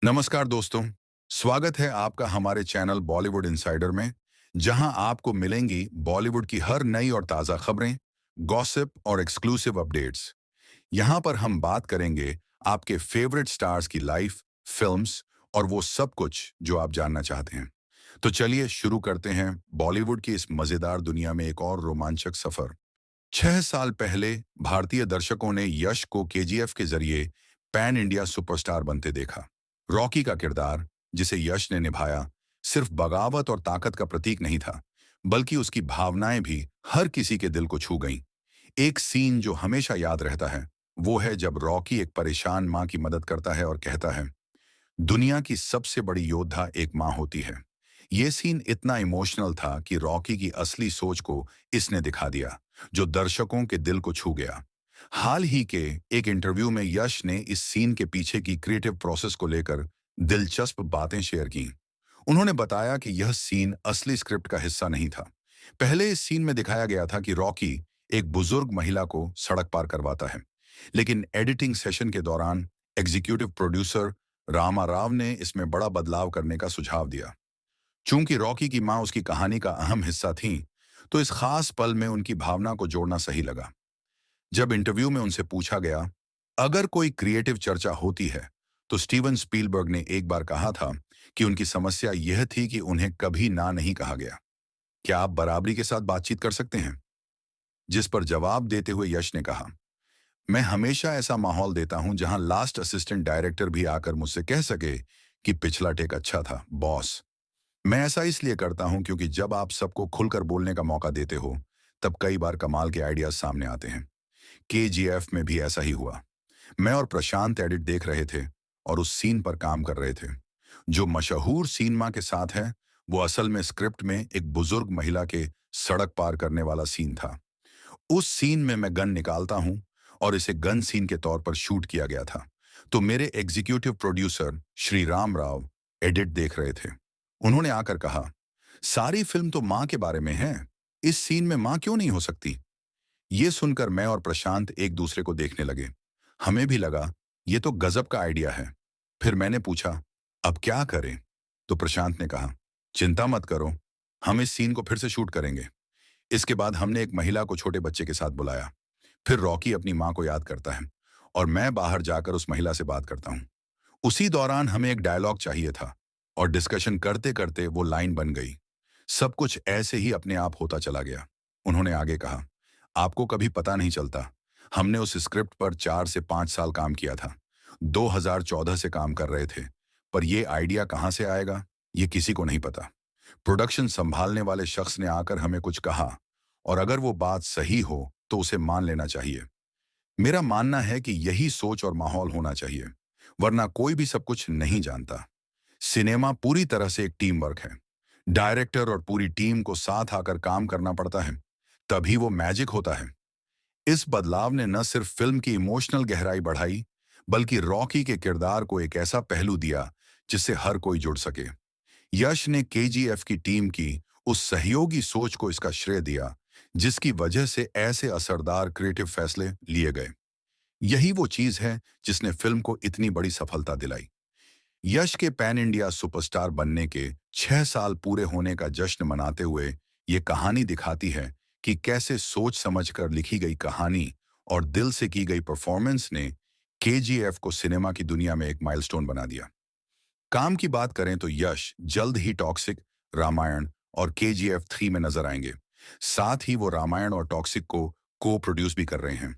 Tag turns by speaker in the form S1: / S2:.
S1: नमस्कार दोस्तों, स्वागत है आपका हमारे चैनल बॉलीवुड इनसाइडर में, जहां आपको मिलेंगी बॉलीवुड की हर नई और ताज़ा खबरें, गॉसिप और एक्सक्लूसिव अपडेट्स। यहां पर हम बात करेंगे आपके फेवरेट स्टार्स की लाइफ, फिल्म्स और वो सब कुछ जो आप जानना चाहते हैं। तो चलिए शुरू करते हैं बॉलीवुड की इस मज़ेदार दुनिया में एक और रोमांचक सफ़र। 6 साल पहले भारतीय दर्शकों ने यश को केजीएफ के जरिए पैन इंडिया सुपरस्टार बनते देखा। रॉकी का किरदार, जिसे यश ने निभाया, सिर्फ बगावत और ताकत का प्रतीक नहीं था, बल्कि उसकी भावनाएं भी हर किसी के दिल को छू गईं। एक सीन जो हमेशा याद रहता है, वो है जब रॉकी एक परेशान माँ की मदद करता है और कहता है, दुनिया की सबसे बड़ी योद्धा एक माँ होती है। ये सीन इतना इमोशनल था कि रॉकी की असली सोच को इसने दिखा दिया, जो दर्शकों के दिल को छू गया। हाल ही के एक इंटरव्यू में यश ने इस सीन के पीछे की क्रिएटिव प्रोसेस को लेकर दिलचस्प बातें शेयर की। उन्होंने बताया कि यह सीन असली स्क्रिप्ट का हिस्सा नहीं था। पहले इस सीन में दिखाया गया था कि रॉकी एक बुजुर्ग महिला को सड़क पार करवाता है, लेकिन एडिटिंग सेशन के दौरान एग्जीक्यूटिव प्रोड्यूसर रामा राव ने इसमें बड़ा बदलाव करने का सुझाव दिया। चूंकि रॉकी की मां उसकी कहानी का अहम हिस्सा थी, तो इस खास पल में उनकी भावना को जोड़ना सही लगा। जब इंटरव्यू में उनसे पूछा गया, अगर कोई क्रिएटिव चर्चा होती है, तो स्टीवन स्पीलबर्ग ने एक बार कहा था कि उनकी समस्या यह थी कि उन्हें कभी ना नहीं कहा गया। क्या आप बराबरी के साथ बातचीत कर सकते हैं? जिस पर जवाब देते हुए यश ने कहा, मैं हमेशा ऐसा माहौल देता हूं जहां लास्ट असिस्टेंट डायरेक्टर भी आकर मुझसे कह सके कि पिछला टेक अच्छा था बॉस। मैं ऐसा इसलिए करता हूं क्योंकि जब आप सबको खुलकर बोलने का मौका देते हो, तब कई बार कमाल के आइडियाज सामने आते हैं। केजीएफ में भी ऐसा ही हुआ। मैं और प्रशांत एडिट देख रहे थे और उस सीन पर काम कर रहे थे। जो मशहूर सीन माँ के साथ है, वो असल में स्क्रिप्ट में एक बुजुर्ग महिला के सड़क पार करने वाला सीन था। उस सीन में मैं गन निकालता हूं और इसे गन सीन के तौर पर शूट किया गया था। तो मेरे executive producer Shri Ram Rao edit देख रहे थे। उन्होंने आकर कहा, सारी फिल्म तो माँ के बारे में है, इस सीन में माँ क्यों नहीं हो सकती? ये सुनकर मैं और प्रशांत एक दूसरे को देखने लगे। हमें भी लगा ये तो गजब का आइडिया है। फिर मैंने पूछा, अब क्या करें? तो प्रशांत ने कहा, चिंता मत करो, हम इस सीन को फिर से शूट करेंगे। इसके बाद हमने एक महिला को छोटे बच्चे के साथ बुलाया। फिर रॉकी अपनी माँ को याद करता है और मैं बाहर जाकर उस महिला से बात करता हूँ। उसी दौरान हमें एक डायलॉग चाहिए था और डिस्कशन करते करते वो लाइन बन गई। सब कुछ ऐसे ही अपने आप होता चला गया। उन्होंने आगे कहा, आपको कभी पता नहीं चलता, हमने उस स्क्रिप्ट पर 4 से 5 साल काम किया था। 2014 से काम कर रहे थे, पर ये आइडिया कहाँ से आएगा, ये किसी को नहीं पता। प्रोडक्शन संभालने वाले शख्स ने आकर हमें कुछ कहा, और अगर वो बात सही हो तो उसे मान लेना चाहिए। मेरा मानना है कि यही सोच और माहौल होना चाहिए, वरना कोई भी सब कुछ नहीं जानता। सिनेमा पूरी तरह से एक टीम वर्क है। डायरेक्टर और पूरी टीम को साथ आकर काम करना पड़ता है, तभी वो मैजिक होता है। इस बदलाव ने न सिर्फ फिल्म की इमोशनल गहराई बढ़ाई, बल्कि रॉकी के किरदार को एक ऐसा पहलू दिया जिससे हर कोई जुड़ सके। यश ने केजीएफ की टीम की उस सहयोगी सोच को इसका श्रेय दिया, जिसकी वजह से ऐसे असरदार क्रिएटिव फैसले लिए गए। यही वो चीज है जिसने फिल्म को इतनी बड़ी सफलता दिलाई। यश के पैन इंडिया सुपरस्टार बनने के 6 साल पूरे होने का जश्न मनाते हुए ये कहानी दिखाती है कि कैसे सोच समझकर लिखी गई कहानी और दिल से की गई परफॉर्मेंस ने केजीएफ को सिनेमा की दुनिया में एक माइलस्टोन बना दिया। काम की बात करें तो यश जल्द ही टॉक्सिक, रामायण और केजीएफ 3 में नजर आएंगे। साथ ही वो रामायण और टॉक्सिक को प्रोड्यूस भी कर रहे हैं।